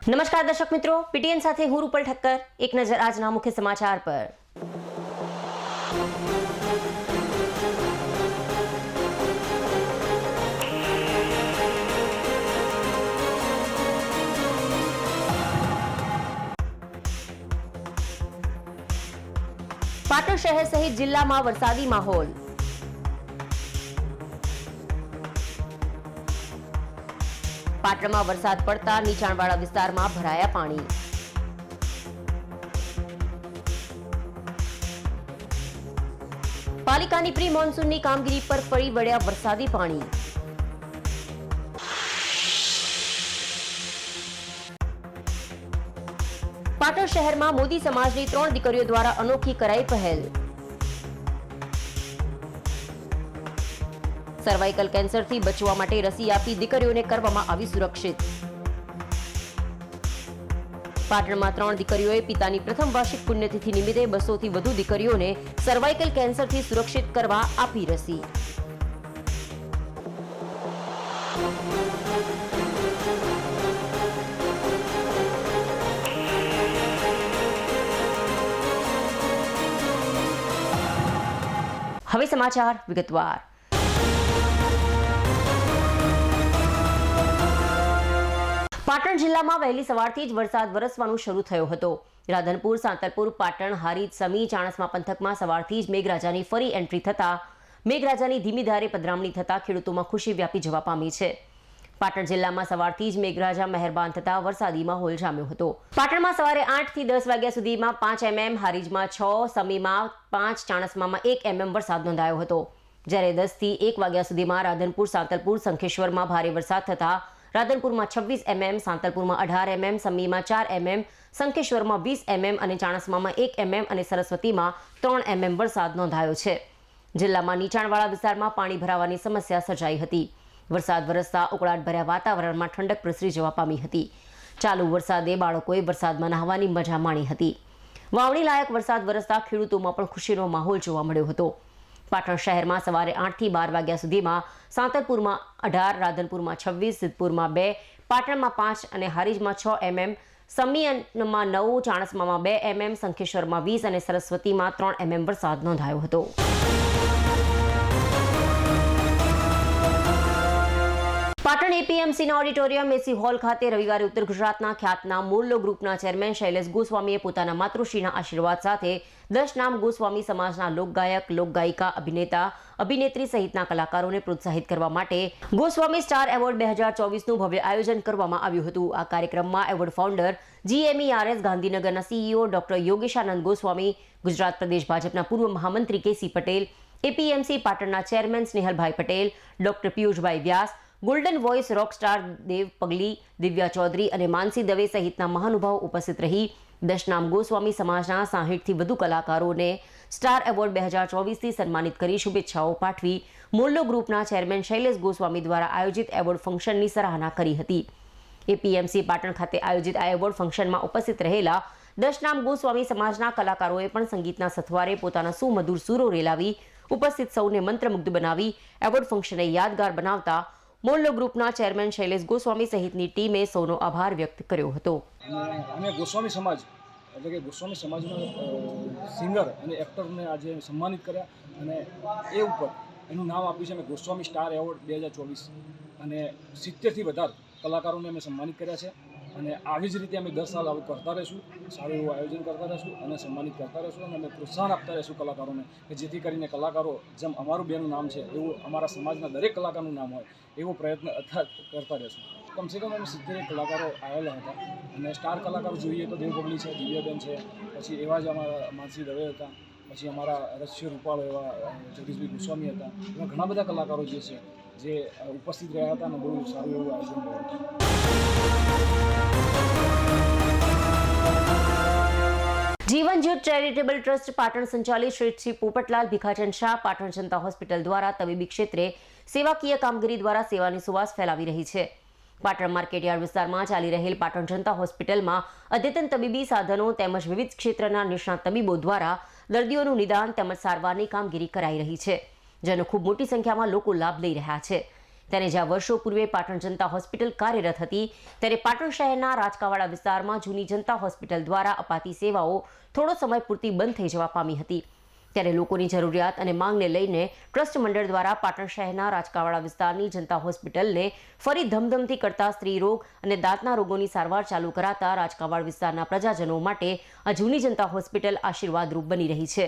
નમસ્કાર દર્શક મિત્રો, પીટીએન સાથે હું રૂપલ ઠક્કર. એક નજર આજના મુખ્ય સમાચાર પર. પાટણ શહેર સહિત જિલ્લામાં વરસાદી માહોલ. પાટણમાં વરસાદ પડતા નીચાણવાળા વિસ્તારમાં ભરાયા પાણી. પાલિકાની પ્રી મોન્સૂનની કામગીરી પર ફરી વળ્યા વરસાદી પાણી. પાટણ શહેરમાં મોદી સમાજની 3 દીકરીઓ દ્વારા અનોખી કરાઈ પહેલ. સર્વાઇકલ કેન્સરથી બચવા માટે રસી આપી દીકરીઓને કરવામાં આવી સુરક્ષિત. પાટણમાં 3 દીકરીઓએ પિતાની પ્રથમ વાર્ષિક પુણ્યતિથિ નિમિત્તે 200 થી વધુ દીકરીઓને સર્વાઇકલ કેન્સરથી સુરક્ષિત કરવા આપી રસી. હવે સમાચાર વિગતવાર. પાટણ જિલ્લામાં વહેલી સવારથી જ વરસાદ વરસવાનું શરૂ થયો હતો. રાધનપુર, સાંતલપુર, પાટણ, હારીજ, સમી, ચાણસ્મા પંથકમાં સવારથી જ મેઘરાજાની ફરી એન્ટ્રી થતા મેઘરાજાની ધીમી ધારે પધરામણી થતા ખેડૂતોમાં ખુશી વ્યાપી જવા પામી છે. પાટણ જિલ્લામાં સવારથી જ મેઘરાજા મહેરબાન થતા વરસાદી માહોલ જામ્યો હતો. પાટણમાં સવારે 8 થી 10 વાગ્યા સુધીમાં 5 mm, હારીજમાં 6, સમીમાં 5, ચાણસ્મામાં 1 mm વરસાદ નોંધાયો હતો. જ્યારે 10 થી 1 વાગ્યા સુધીમાં રાધનપુર, સાંતલપુર, શંખેશ્વરમાં ભારે વરસાદ થતા રાધનપુરમાં 26 mm, સાંતલપુરમાં 18 mm, સમીમાં 4 mm, શંખેશ્વરમાં 20 mm અને ચાણસ્મામાં 1 mm અને સરસ્વતીમાં 3 mm વરસાદ નોંધાયો છે. જિલ્લામાં નીચાણવાળા વિસ્તારમાં પાણી ભરાવાની સમસ્યા સર્જાઈ હતી. વરસાદ વરસતા ઉકળાટભર્યા વાતાવરણમાં ઠંડક પ્રસરી જવા પામી હતી. ચાલુ વરસાદે બાળકોએ વરસાદમાં નહાવાની મજા માણી હતી. વાવણી લાયક વરસાદ વરસતા ખેડૂતોમાં પણ ખુશીનો માહોલ જોવા મળ્યો હતો. પાટણ શહેરમાં સવારે 8 થી 12 વાગ્યા સુધીમાં સાંતલપુરમાં 18, રાધનપુરમાં 26, સિદ્ધપુરમાં 2, પાટણમાં 5 અને હારીજમાં 6 mm, સમીમાં 9, ચાણસ્મામાં 2 mm, શંખેશ્વરમાં 20 અને સરસ્વતીમાં 3 mm વરસાદ નોંધાયો હતો. પાટણ એપીએમસીના ઓડિટોરિયમ એસી હોલ ખાતે રવિવારે ઉત્તર ગુજરાતના ખ્યાતનામ મોલ્લો ગ્રુપના ચેરમેન શૈલેષ ગોસ્વામીએ પોતાના માતૃશ્રીના આશીર્વાદ સાથે 10 નામ ગોસ્વામી સમાજના લોકગાયક, લોકગાયિકા, અભિનેતા, અભિનેત્રી સહિતના કલાકારોને પ્રોત્સાહિત કરવા માટે ગોસ્વામી સ્ટાર એવોર્ડ 2024નું ભવ્ય આયોજન કરવામાં આવ્યું હતું. આ કાર્યક્રમમાં એવોર્ડ ફાઉન્ડર GMERS ગાંધીનગરના CEO ડોક્ટર યોગેશાનંદ ગોસ્વામી, ગુજરાત પ્રદેશ ભાજપના પૂર્વ મહામંત્રી KC પટેલ, એપીએમસી પાટણના ચેરમેન સ્નેહલભાઈ પટેલ, ડોક્ટર પિયુષભાઈ વ્યાસ, ગોલ્ડન વોઇસ રોકસ્ટાર દેવ પગલી, દિવ્યા ચૌધરી અને માનસી દવે સહિતના મહાનુભાવો ઉપસ્થિત રહી 10 નામ ગોસ્વામી સમાજના 60 થી વધુ કલાકારોને સ્ટાર એવોર્ડ 2024થી સન્માનિત કરી શુભેચ્છાઓ પાઠવી મોલ્લો ગ્રુપના ચેરમેન શૈલેષ ગોસ્વામી દ્વારા આયોજિત એવોર્ડ ફંક્શનની સરાહના કરી હતી. એપીએમસી પાટણ ખાતે આયોજિત આ એવોર્ડ ફંક્શનમાં ઉપસ્થિત રહેલા 10 નામ ગોસ્વામી સમાજના કલાકારોએ પણ સંગીતના સથવારે પોતાના સુમધુર સૂરો રેલાવી ઉપસ્થિત સૌને મંત્રમુગ્ધ બનાવી એવોર્ડ ફંક્શનને યાદગાર બનાવતા મોલ્લો ગ્રુપના ચેરમેન શૈલેષ ગોસ્વામી સહિતની ટીમે સૌનો આભાર વ્યક્ત કર્યો હતો. અમે ગોસ્વામી સમાજ એટલે કે ગોસ્વામી સમાજના સિંગર અને એક્ટરને આજે સન્માનિત કર્યા અને એ ઉપર એનું નામ આપ્યું છે અમે ગોસ્વામી સ્ટાર એવોર્ડ 2024 અને 70થી વધારે કલાકારોને અમે સન્માનિત કર્યા છે. અને આવી જ રીતે અમે 10 સાલ આવું કરતા રહીશું, સારું એવું આયોજન કરતા રહીશું અને સન્માનિત કરતા રહીશું અને અમે પ્રોત્સાહન આપતા રહીશું કલાકારોને કે જેથી કરીને કલાકારો જેમ અમારું બેનું નામ છે એવું અમારા સમાજના દરેક કલાકારનું નામ હોય એવો પ્રયત્ન કરતા રહીશું. કમસે કમ અમે 70 કલાકારો આવેલા હતા અને સ્ટાર કલાકારો જોઈએ તો દેવ પગલી છે, દિવ્યાબેન છે, પછી એવા જ અમારા માનસી દવે હતા, પછી અમારા રશ્ય રૂપાળો એવા જગદીશભાઈ ગોસ્વામી હતા. એવા ઘણા બધા કલાકારો જે છે જે ઉપસ્થિત રહ્યા હતા અને બહુ સારું એવું આયોજન કર્યું હતું. જીવન જ્યોત ચેરિટેબલ ટ્રસ્ટ પાટણ સંચાલિત શ્રી પોપટલાલ ભીખાચંદ શાહ પાટણ જનતા હોસ્પિટલ દ્વારા તબીબી ક્ષેત્રે સેવાકીય કામગીરી દ્વારા સેવાની સુવાસ ફેલાવી રહી છે. પાટણ માર્કેટયાર્ડ વિસ્તારમાં ચાલી રહેલ પાટણ જનતા હોસ્પિટલમાં અદ્યતન તબીબી સાધનો તેમજ વિવિધ ક્ષેત્રના નિષ્ણાત તબીબો દ્વારા દર્દીઓનું નિદાન તેમજ સારવારની કામગીરી કરાઈ રહી છે, જેનો ખૂબ મોટી સંખ્યામાં લોકો લાભ લઈ રહ્યા છે. તેને જ્યાં વર્ષો પૂર્વે પાટણ જનતા હોસ્પિટલ કાર્યરત હતી ત્યારે પાટણ શહેરના રાજકાવાડા વિસ્તારમાં જૂની જનતા હોસ્પિટલ દ્વારા અપાતી સેવાઓ થોડો સમય પૂરતી બંધ થઈ જવા પામી હતી ત્યારે લોકોની જરૂરિયાત અને માંગને લઈને ટ્રસ્ટ મંડળ દ્વારા પાટણ શહેરના રાજકાવાડા વિસ્તારની જનતા હોસ્પિટલને ફરી ધમધમથી કરતા સ્ત્રી રોગ અને દાંતના રોગોની સારવાર ચાલુ કરાતા રાજકાવાડ વિસ્તારના પ્રજાજનો માટે આ જૂની જનતા હોસ્પિટલ આશીર્વાદરૂપ બની રહી છે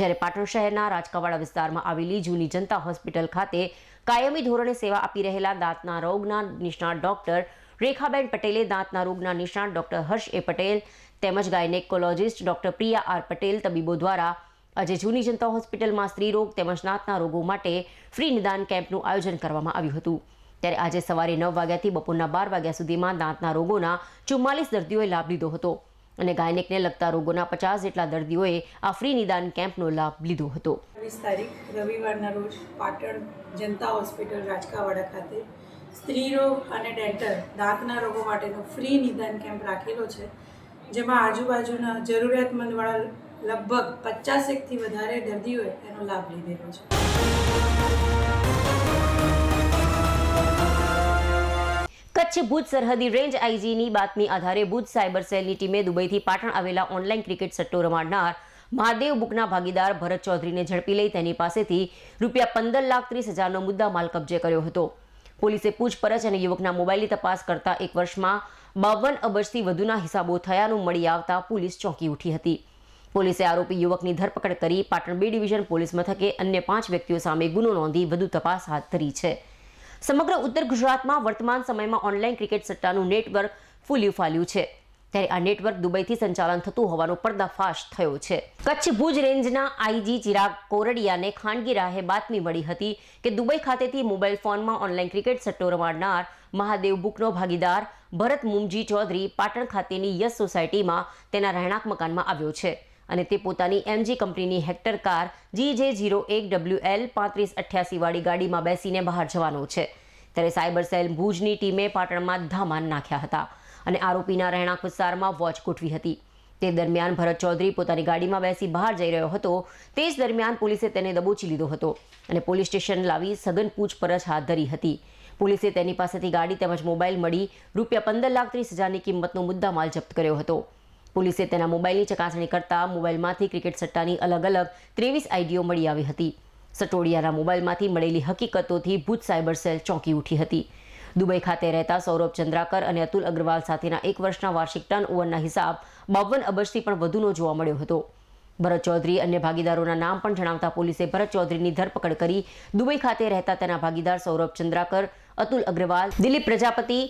જ્યારે પાટણ શહેરના રાજકાવાડા વિસ્તારમાં આવેલી જૂની જનતા હોસ્પિટલ ખાતે કાયમી ધોરણે સેવા આપી રહેલા દાંતના રોગના નિષ્ણાત ડોક્ટર રેખાબેન પટેલે દાંતના રોગના નિષ્ણાત ડોક્ટર હર્ષ એ પટેલ તેમજ gynaecologist doctor Priya R Patel તબીબો દ્વારા આજે જૂની જનતા હોસ્પિટલમાં સ્ત્રી રોગ તેમજ દાંતના રોગો માટે ફ્રી નિદાન કેમ્પનું આયોજન કરવામાં આવ્યું હતું ત્યારે આજે સવારે 9 વાગ્યાથી બપોરના 12 વાગ્યા સુધીમાં દાંતના રોગોના 44 દર્દીઓએ લાભ લીધો હતો અને ગાયનેકને લગતા રોગોના 50 જેટલા દર્દીઓએ આ ફ્રી નિદાન કેમ્પનો લાભ લીધો હતો 20 તારીખ રવિવારના રોજ પાટણ જનતા હોસ્પિટલ રાજકાવાડા ખાતે સ્ત્રી રોગ અને ડેન્ટલ દાંતના રોગો માટેનો ફ્રી નિદાન કેમ્પ રાખેલો છે જેમાં આજુબાજુના જરૂરિયાતમંદવાળા લગભગ 50 વધારે દર્દીઓએ એનો લાભ લીધેલો છે. કચ્છ ભુજ સરહદી રેન્જ આઈજીની બાતમી આધારે ભુજ સાયબર સેલની ટીમે દુબઈથી પાટણ આવેલા ઓનલાઈન ક્રિકેટ સટ્ટો રમાડનાર મહાદેવ બુકના ભાગીદાર ભરત ચૌધરીને ઝડપી લઈ તેની પાસેથી ₹15,30,000નો મુદ્દામાલ કબજે કર્યો હતો. પોલીસે પૂછપરછ અને યુવકના મોબાઈલની તપાસ કરતા 1 વર્ષમાં 52 અબજથી વધુના હિસાબો થયાનું મળી આવતા પોલીસ ચોંકી ઉઠી હતી. પોલીસે આરોપી યુવકની ધરપકડ કરી પાટણ B ડિવિઝન પોલીસ મથકે અન્ય 5 વ્યક્તિઓ સામે ગુનો નોંધી વધુ તપાસ હાથ ધરી છે. સમગ્ર ઉત્તર ગુજરાતમાં વર્તમાન સમયમાં ઓનલાઈન ક્રિકેટ સટ્ટાનું નેટવર્ક ફૂલ્યું ફાલ્યું છે ત્યારે આ નેટવર્ક દુબઈથી સંચાલન થતું હોવાનો પર્દાફાશ થયો છે. કચ્છ ભુજ રેન્જના આઈજી ચિરાગ કોરડિયાને ખાનગી રાહે બાતમી મળી હતી કે દુબઈ ખાતેથી મોબાઈલ ફોનમાં ઓનલાઈન ક્રિકેટ સટ્ટો રમાડનાર મહાદેવ બુકનો ભાગીદાર ભરત મુમજી ચૌધરી પાટણ ખાતેની યસ સોસાયટીમાં તેના રહેણાંક મકાનમાં આવ્યો છે અને તે પોતાની MG કંપનીની હેક્ટર કાર GJ01WL 3588 વાળી ગાડીમાં બેસીને બહાર જવાનો છે ત્યારે સાયબર સેલ ભુજની ટીમે પાટણમાં ધામા નાખ્યા હતા અને આરોપીના રહેણાંક વિસ્તારમાં વોચ ગોઠવી હતી. તે દરમિયાન ભરત ચૌધરી પોતાની ગાડીમાં બેસી બહાર જઈ રહ્યો હતો તે જ દરમિયાન પોલીસે તેને દબોચી લીધો હતો અને પોલીસ સ્ટેશન લાવી સઘન પૂછપરછ હાથ ધરી હતી. પોલીસે તેની પાસેથી ગાડી તેમજ મોબાઈલ મળી ₹15,30,000ની કિંમતનો મુદ્દામાલ જપ્ત કર્યો હતો. પોલીસે તેના મોબાઈલની ચકાસણી કરતા મોબાઈલમાંથી ક્રિકેટ સટ્ટાની અલગ અલગ 23 આઈડીઓ મળી આવી હતી. સટોડિયાના મોબાઈલમાંથી મળેલી હકીકતોથી ભુજ સાયબર સેલ ચોંકી ઉઠી હતી. દુબઈ ખાતે રહેતા સૌરભ ચંદ્રાકર અને અતુલ અગ્રવાલ સાથેના 1 વર્ષના વાર્ષિક ટર્નઓવરના હિસાબ 52 અબજથી પણ વધુનો જોવા મળ્યો હતો. ભરત ચૌધરી અન્ય ભાગીદારોના નામ પણ જણાવતા પોલીસે ભરત ચૌધરીની ધરપકડ કરી દુબઈ ખાતે રહેતા તેના ભાગીદાર સૌરભ ચંદ્રાકર, અતુલ અગ્રવાલ, દિલીપ પ્રજાપતિ,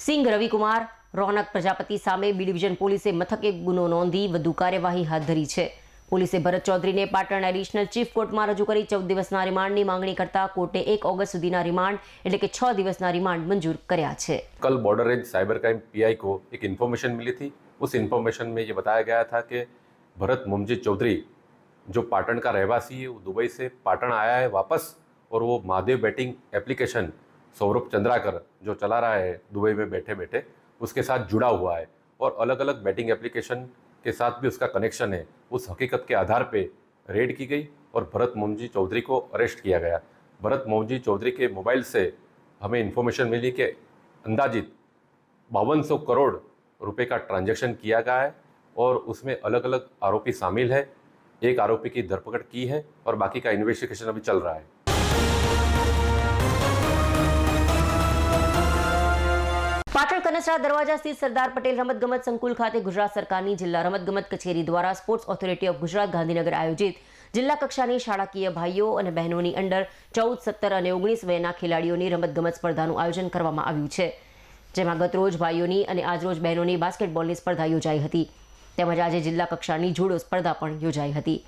સિંઘ રવિકુમાર, રોનક પ્રજાપતિ સામે B ડિવિઝન પોલીસે મથકે ગુનો નોંધી વધુ કાર્યવાહી હાથ ધરી છે. પોલીસે ભરત ચૌધરીને પાટણ એડિશનલ ચીફ કોર્ટમાં રજૂ કરી 14 દિવસના રિમાન્ડની માંગણી કરતા કોર્ટે 1 ऑगस्ट સુધીના રિમાન્ડ એટલે કે 6 દિવસના રિમાન્ડ મંજૂર કર્યા છે. कल border range cyber crime PI को एक इन्फॉर्मेशन मिली थी. उस इन्फॉर्मेशन में ये बताया गया था कि भरत मुमजी चौधरी जो पाटण का रहवासी है वो दुबई से पाटण आया है वापस और वो महादेव बैटिंग एप्लीकेशन सौरभ चंद्राकर जो चला रहा है दुबई में बैठे बैठे उसके साथ जुड़ा हुआ है और अलग अलग बैटिंग एप्लीकेशन के साथ भी उसका कनेक्शन है. उस हकीकत के आधार पे रेड की गई और भरत मोमजी चौधरी को अरेस्ट किया गया. भरत मोमजी चौधरी के मोबाइल से हमें इन्फॉर्मेशन मिली कि अंदाजित 5200 करोड़ रुपए का ट्रांजैक्शन किया गया है और उसमें अलग अलग आरोपी शामिल है. एक आरोपी की धरपकड़ की है और बाकी का इन्वेस्टिगेशन अभी चल रहा है. પાટણ કનસરા દરવાજા સ્થિત સરદાર પટેલ રમતગમત સંકુલ ખાતે ગુજરાત સરકારની જિલ્લા રમતગમત કચેરી દ્વારા sports authority of Gujarat Gandhinagar આયોજિત જિલ્લા કક્ષાની શાળાકીય ભાઈઓ અને બહેનોની અંડર 14, 17 અને 19 વયના ખેલાડીઓની રમતગમત સ્પર્ધાનું આયોજન કરવામાં આવ્યું છે જેમાં ગતરોજ ભાઈઓની અને આજરોજ બહેનોની બાસ્કેટબોલની સ્પર્ધા યોજાઈ હતી તેમજ આજે જિલ્લા કક્ષાની જુડો સ્પર્ધા પણ યોજાઈ હતી.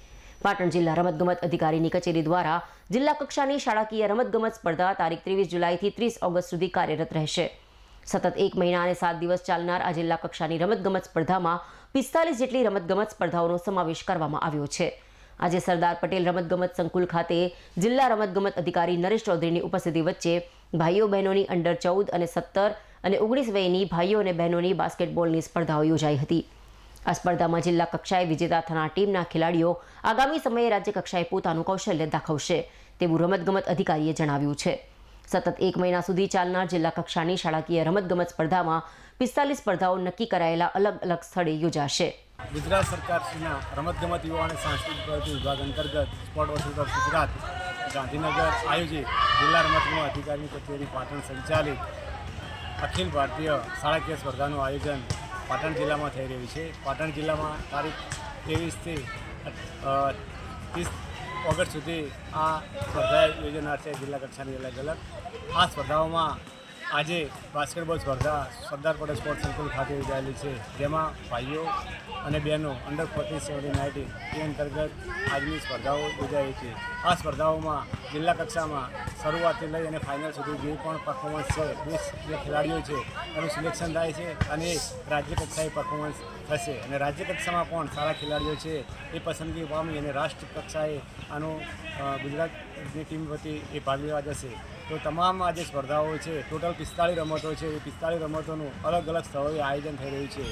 પાટણ જિલ્લા રમતગમત અધિકારીની કચેરી દ્વારા જિલ્લા કક્ષાની શાળાકીય રમતગમત સ્પર્ધા તારીખ 23 જુલાઈથી 30 ઓગસ્ટ સુધી કાર્યરત રહેશે. સતત 1 મહિના અને 7 દિવસ ચાલનાર આ જિલ્લા કક્ષાની રમતગમત સ્પર્ધામાં 45 જેટલી રમતગમત સ્પર્ધાઓનો સમાવેશ કરવામાં આવ્યો છે. આજે સરદાર પટેલ રમતગમત સંકુલ ખાતે જિલ્લા રમતગમત અધિકારી નરેશ ચૌધરીની ઉપસ્થિતિ વચ્ચે ભાઈઓ બહેનોની અંડર 14 અને 17 અને 19 વયની ભાઈઓ અને બહેનોની બાસ્કેટબોલની સ્પર્ધાઓ યોજાઈ હતી. આ સ્પર્ધામાં જિલ્લા કક્ષાએ વિજેતા થનાર ટીમના ખેલાડીઓ આગામી સમયે રાજ્ય કક્ષાએ પોતાનું કૌશલ્ય દાખવશે તેવું રમતગમત અધિકારીએ જણાવ્યું છે. સતત 1 મહિના સુધી ચાલનાર જિલ્લા કક્ષાની શાળાકીય રમતગમત સ્પર્ધામાં 45 સ્પર્ધાઓ નક્કી કરાયેલા અલગ અલગ સ્થળે યોજાશે. ગુજરાત સરકારના રમતગમત યુવા અને સાંસ્કૃતિક પ્રવૃત્તિ વિભાગ અંતર્ગત sport authority of Gujarat Gandhinagar આયોજિત જિલ્લા રમતગમત અધિકારીની કચેરી પાટણ સંચાલિત અખિલ ભારતીય શાળાકીય સ્પર્ધાનું આયોજન પાટણ જિલ્લામાં થઈ રહ્યું છે. પાટણ જિલ્લામાં તારીખ 23 થી 30 ઓગસ્ટ સુધી આ સ્પર્ધા યોજાનાર છે. જિલ્લા કક્ષાની અલગ અલગ આ સ્પર્ધાઓમાં આજે બાસ્કેટબોલ સ્પર્ધા સરદાર પટેલ સ્પોર્ટ્સ સંકુલ ખાતે યોજાયેલી છે, જેમાં ભાઈઓ અને બહેનો અંડર 14, 17, 19 એ અંતર્ગત આજની સ્પર્ધાઓ યોજાઈ છે. આ સ્પર્ધાઓમાં જિલ્લા કક્ષામાં શરૂઆતથી લઈ અને ફાઇનલ સુધી જે પણ પરફોર્મન્સ છે, જે ખેલાડીઓ છે એનું સિલેક્શન થાય છે અને રાજ્ય કક્ષાએ પરફોર્મન્સ થશે અને રાજ્ય કક્ષામાં પણ સારા ખેલાડીઓ છે એ પસંદગી પામી અને રાષ્ટ્ર કક્ષાએ આનું ગુજરાતની ટીમ વતી એ ભાગ લેવા જશે. તો તમામ આ જે સ્પર્ધાઓ છે, ટોટલ 45 રમતો છે, એ 45 રમતોનું અલગ અલગ સ્થળોએ આયોજન થઈ રહ્યું છે.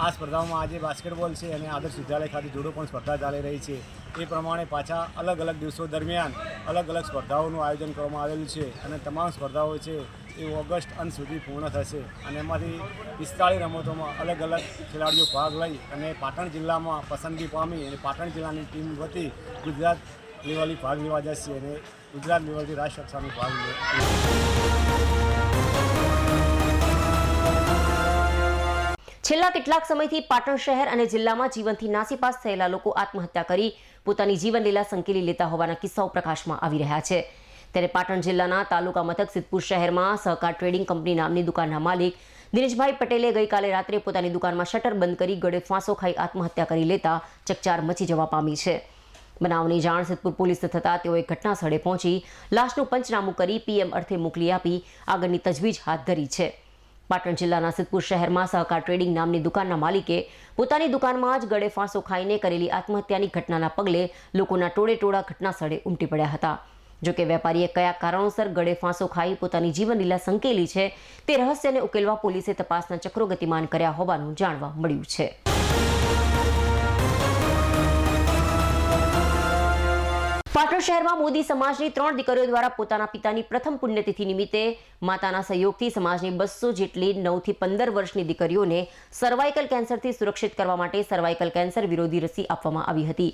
આ સ્પર્ધાઓમાં આજે બાસ્કેટબોલ છે અને આદર્શ વિદ્યાલય ખાતે જુડો પણ સ્પર્ધા ચાલી રહી છે. એ પ્રમાણે પાછા અલગ અલગ દિવસો દરમિયાન અલગ અલગ સ્પર્ધાઓનું આયોજન કરવામાં આવેલું છે અને તમામ સ્પર્ધાઓ છે એ ઓગસ્ટ અંત સુધી પૂર્ણ થશે અને એમાંથી 45 રમતોમાં અલગ અલગ ખેલાડીઓ ભાગ લઈ અને પાટણ જિલ્લામાં પસંદગી પામી અને પાટણ જિલ્લાની ટીમ વતી ગુજરાત લેવલે ભાગ લેવા જશે અને ગુજરાત લેવલથી રાષ્ટ્ર કક્ષાનો ભાગ લેશે. છેલ્લા કેટલાક સમયથી પાટણ શહેર અને જિલ્લામાં જીવનથી નાસીપાસ થયેલા લોકો આત્મહત્યા કરી પોતાની જીવનલીલા સંકેલી લેતા હોવાના કિસ્સાઓ પ્રકાશમાં આવી રહ્યા છે. ત્યારે પાટણ જિલ્લાના તાલુકા મથક સિદ્ધપુર શહેરમાં સહકાર ટ્રેડિંગ કંપની નામની દુકાનના માલિક દિનેશભાઈ પટેલે ગઈકાલે રાત્રે પોતાની દુકાનમાં શટર બંધ કરી ગળે ફાંસો ખાઈ આત્મહત્યા કરી લેતા ચકચાર મચી જવા પામી છે. બનાવની જાણ સિદ્ધપુર પોલીસને થતાં તેઓએ ઘટના સ્થળે પહોંચી લાશનું પંચનામું કરી પીએમ અર્થે મોકલી આપી આગળની તજવીજ હાથ ધરી છે. પાટણ જિલ્લાના સિદ્ધપુર શહેરમાં સહકાર ટ્રેડિંગ નામની દુકાનના માલિકે પોતાની દુકાનમાં જ ગળે ફાંસો ખાઈને કરેલી આત્મહત્યાની ઘટનાના પગલે લોકોના ટોળે ઘટના સ્થળે ઉમટી પડ્યા હતા. જોકે વેપારીએ કયા કારણોસર ગળે ફાંસો ખાઈ પોતાની જીવનલીલા સંકેલી છે તે રહસ્યને ઉકેલવા પોલીસે તપાસના ચક્રો ગતિમાન કર્યા હોવાનું જાણવા મળ્યું છે. પાટણ શહેરમાં મોદી સમાજની 3 દીકરીઓ દ્વારા પોતાના પિતાની પ્રથમ પુણ્યતિથિ નિમિત્તે માતાના સહયોગથી સમાજની 200 જેટલી 9 થી 15 વર્ષની દીકરીઓને સર્વાઇકલ કેન્સરથી સુરક્ષિત કરવા માટે સર્વાઇકલ કેન્સર વિરોધી રસી આપવામાં આવી હતી.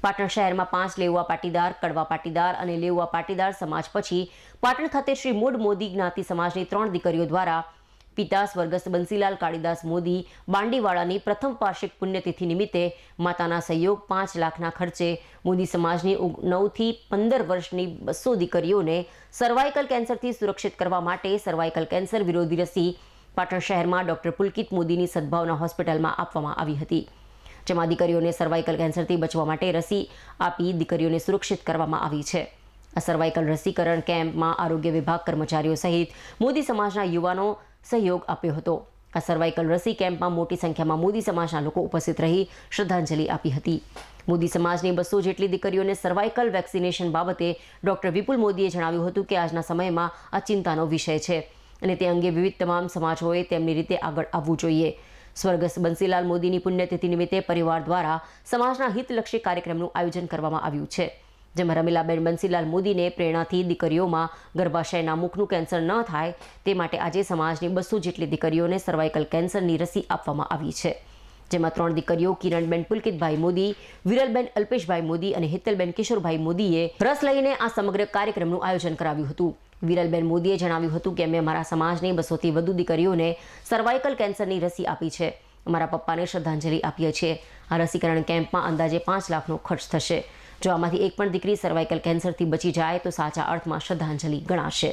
પાટણ શહેરમાં 5 લેઉવા પાટીદાર, કડવા પાટીદાર અને લેઉવા પાટીદાર સમાજ પછી પાટણ ખાતે શ્રી મૂળ મોદી જ્ઞાતિ સમાજની 3 દીકરીઓ દ્વારા પિતા સ્વર્ગસ્થ બંસીલાલ કાળીદાસ મોદી બાંડીવાળાની પ્રથમ વાર્ષિક પુણ્યતિથિ નિમિત્તે માતાના સહયોગ 5 લાખના ખર્ચે મોદી સમાજની 9 થી 15 વર્ષની 200 દીકરીઓને સર્વાઇકલ કેન્સરથી સુરક્ષિત કરવા માટે સર્વાઇકલ કેન્સર વિરોધી રસી પાટણ શહેરમાં ડોક્ટર પુલકિત મોદીની સદભાવના હોસ્પિટલમાં આપવામાં આવી હતી. જેમાં દીકરીઓને સર્વાઇકલ કેન્સરથી બચવા માટે રસી આપી દીકરીઓને સુરક્ષિત કરવામાં આવી છે. આ સર્વાઇકલ રસીકરણ કેમ્પમાં આરોગ્ય વિભાગ કર્મચારીઓ સહિત મોદી સમાજના યુવાનો સહયોગ આપ્યો હતો. આ સર્વાઇકલ રસી કેમ્પમાં મોટી સંખ્યામાં મોદી સમાજના લોકો ઉપસ્થિત રહી શ્રદ્ધાંજલિ આપી હતી. મોદી સમાજની 200 જેટલી દીકરીઓને સર્વાઇકલ વેક્સિનેશન બાબતે ડોક્ટર વિપુલ મોદીએ જણાવ્યું હતું કે આજના સમયમાં આ ચિંતાનો વિષય છે અને તે અંગે વિવિધ તમામ સમાજોએ તેમની રીતે આગળ આવવું જોઈએ. સ્વર્ગસ્થ બંસીલાલ મોદીની પુણ્યતિથિ નિમિત્તે પરિવાર દ્વારા સમાજના હિતલક્ષી કાર્યક્રમનું આયોજન કરવામાં આવ્યું છે, જેમાં રમીલાબેન બંસીલાલ મોદીને પ્રેરણાથી દીકરીઓમાં ગર્ભાશયના મુખનું કેન્સર ન થાય તે માટે આજે સમાજની 200 જેટલી દીકરીઓને સર્વાઇકલ કેન્સરની રસી આપવામાં આવી છે. જેમાં 3 દીકરીઓ કિરણબેન પુલકિતભાઈ મોદી, વિરલબેન અલ્પેશભાઈ મોદી અને હિતલબેન કિશોરભાઈ મોદીએ રસ લઈને આ સમગ્ર કાર્યક્રમનું આયોજન કરાવ્યું હતું. વિરલબેન મોદીએ જણાવ્યું હતું કે અમે અમારા સમાજની 200થી વધુ દીકરીઓને સર્વાઇકલ કેન્સરની રસી આપી છે. અમારા પપ્પાને શ્રદ્ધાંજલિ આપીએ છીએ. આ રસીકરણ કેમ્પમાં અંદાજે 5 લાખનો ખર્ચ થશે. જો આમાંથી એક પણ દીકરી સર્વાઇકલ કેન્સરથી બચી જાય તો સાચા અર્થમાં શ્રદ્ધાંજલિ ગણાશે.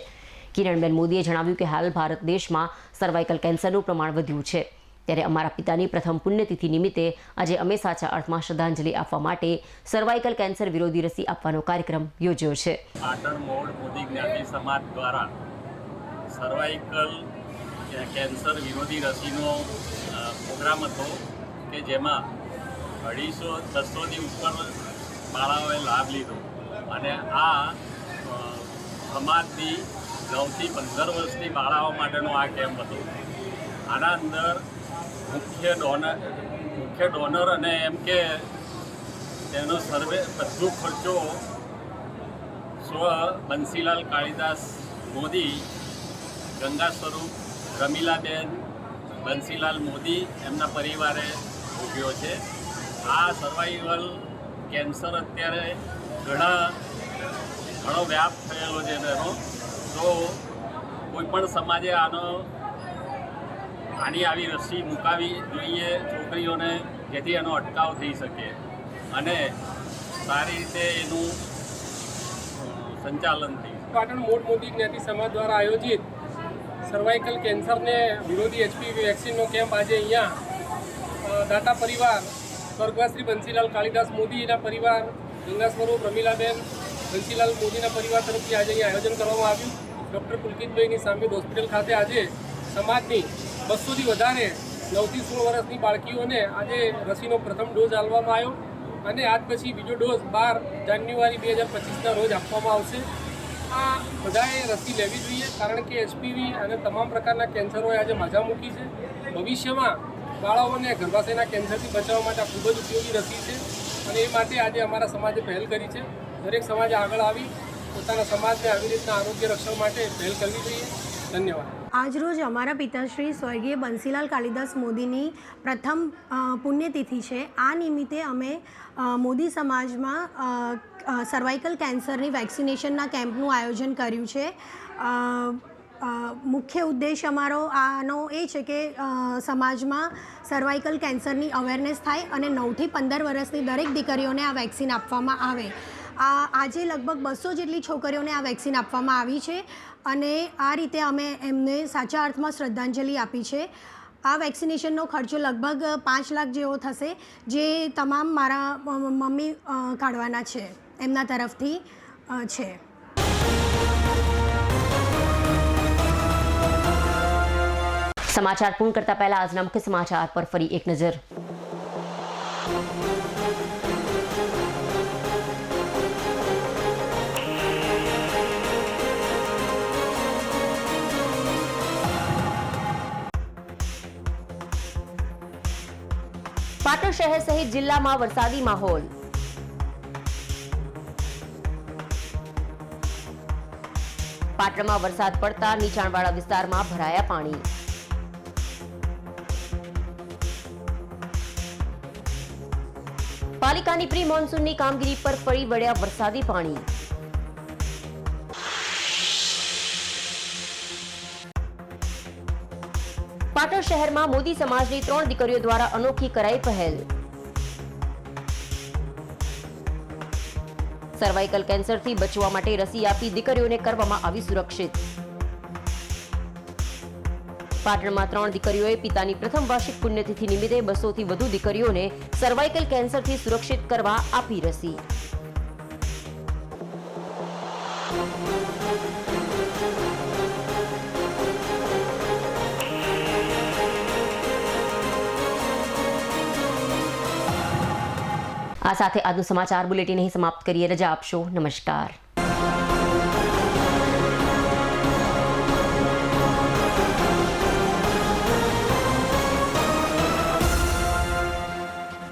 કિરણબેન મોદીએ જણાવ્યું કે હાલ ભારત દેશમાં સર્વાઇકલ કેન્સરનું પ્રમાણ વધ્યું છે, ત્યારે અમારા પિતાની પ્રથમ પુણ્યતિથિ નિમિત્તે આજે અમે સાચા અર્થમાં શ્રદ્ધાંજલિ આપવા માટે સર્વાઇકલ કેન્સર વિરોધી રસી આપવાનો કાર્યક્રમ યોજ્યો છે. પાટણ મોડ મોદી જ્ઞાતિ સમાજ દ્વારા સર્વાઇકલ કેન્સર વિરોધી રસીનો પ્રોગ્રામ હતો કે જેમાં 250-200ની ઉપર બાળાઓએ લાભ લીધો અને આ સમાજની 9 થી 15 વર્ષની બાળાઓ માટેનો આ કેમ્પ હતો. આના અંદર મુખ્ય ડોનર અને એમ કે તેનો સર્વે બધો ખર્ચો 100% બંસીલાલ કાળીદાસ મોદી, ગંગા સ્વરૂપ રમીલાબેન બંસીલાલ મોદી એમના પરિવારે ભોગ્યો છે. આ સર્વાઈવલ કેન્સર અત્યારે ઘણો વ્યાપ થયેલો છે તેનો. તો કોઈપણ સમાજે આની આવી રસી મુકાવી જોઈએ છોકરીઓને, જેથી એનો અટકાવ થઈ શકે અને સારી રીતે એનું સંચાલન થઈ શકે. પાટણ મોડ મોદી જ્ઞાતિ સમાજ દ્વારા આયોજિત સર્વાઇકલ કેન્સરને વિરોધી HPV વેક્સિનનો કેમ્પ આજે અહીંયા દાતા પરિવાર સ્વર્ગવાસી બંસીલાલ કાળીદાસ મોદીના પરિવાર, ગંગા સ્વરૂપ રમીલાબેન બંસીલાલ મોદીના પરિવાર તરફથી આજે અહીંયા આયોજન કરવામાં આવ્યું. ડૉક્ટર પુલકિતભાઈની સામે હોસ્પિટલ ખાતે આજે સમાજની 200થી વધારે 9 થી 16 વર્ષની બાળકીઓને આજે રસીનો પ્રથમ ડોઝ આપવામાં આવ્યો અને આજ પછી બીજો ડોઝ 12 જાન્યુઆરી 2025ના રોજ આપવામાં આવશે. આ બધાએ રસી લેવી જોઈએ, કારણ કે HPV અને તમામ પ્રકારના કેન્સરોએ આજે મજા મૂકી છે. ભવિષ્યમાં બાળકોને ગર્ભાશયના કેન્સરથી બચાવવા માટે આ ખૂબ જ ઉપયોગી રસી છે અને એ માટે આજે અમારા સમાજે પહેલ કરી છે. દરેક સમાજે આગળ આવી પોતાના સમાજને આવી રીતના આરોગ્ય રક્ષણ માટે પહેલ કરવી જોઈએ. ધન્યવાદ. આજરોજ અમારા પિતાશ્રી સ્વર્ગીય બંસીલાલ કાળીદાસ મોદીની પ્રથમ પુણ્યતિથિ છે. આ નિમિત્તે અમે મોદી સમાજમાં સર્વાઇકલ કેન્સરની વેક્સિનેશનના કેમ્પનું આયોજન કર્યું છે. મુખ્ય ઉદ્દેશ અમારો આનો એ છે કે સમાજમાં સર્વાઇકલ કેન્સરની અવેરનેસ થાય અને 9 થી 15 વર્ષની દરેક દીકરીઓને આ વેક્સિન આપવામાં આવે. આજે લગભગ 200 જેટલી છોકરીઓને આ વેક્સિન આપવામાં આવી છે અને આ રીતે અમે એમને સાચા અર્થમાં શ્રદ્ધાંજલિ આપી છે. આ વેક્સિનેશનનો ખર્ચો લગભગ 5 લાખ જેવો થશે, જે તમામ મારા મમ્મી કાઢવાના છે, એમના તરફથી છે. સમાચાર પૂર્ણ કરતા પહેલા આજના મુખ્ય સમાચાર પર ફરી એક નજર. પાટણ શહેર સહિત જિલ્લામાં વરસાદી માહોલ. પાટણમાં વરસાદ પડતા નીચાણવાળા વિસ્તારમાં ભરાયા પાણી. પાલિકાની પ્રી મોન્સૂનની કામગીરી પર ફરી વળ્યા વરસાદી પાણી. પાટણ શહેરમાં મોદી સમાજની 3 દીકરીઓ દ્વારા અનોખી કરાઈ પહેલ. સર્વાઇકલ કેન્સરથી બચવા માટે રસી આપી દીકરીઓને કરવામાં આવી સુરક્ષિત. પાટણમાં 3 દીકરીઓએ પિતાની પ્રથમ વાર્ષિક પુણ્યતિથિ નિમિત્તે 200થી વધુ દીકરીઓને સર્વાઇકલ કેન્સરથી સુરક્ષિત કરવા આપી રસી. આ સાથે આજનું સમાચાર બુલેટિન અહીં સમાપ્ત કરીએ. રજા આપશો. નમસ્કાર.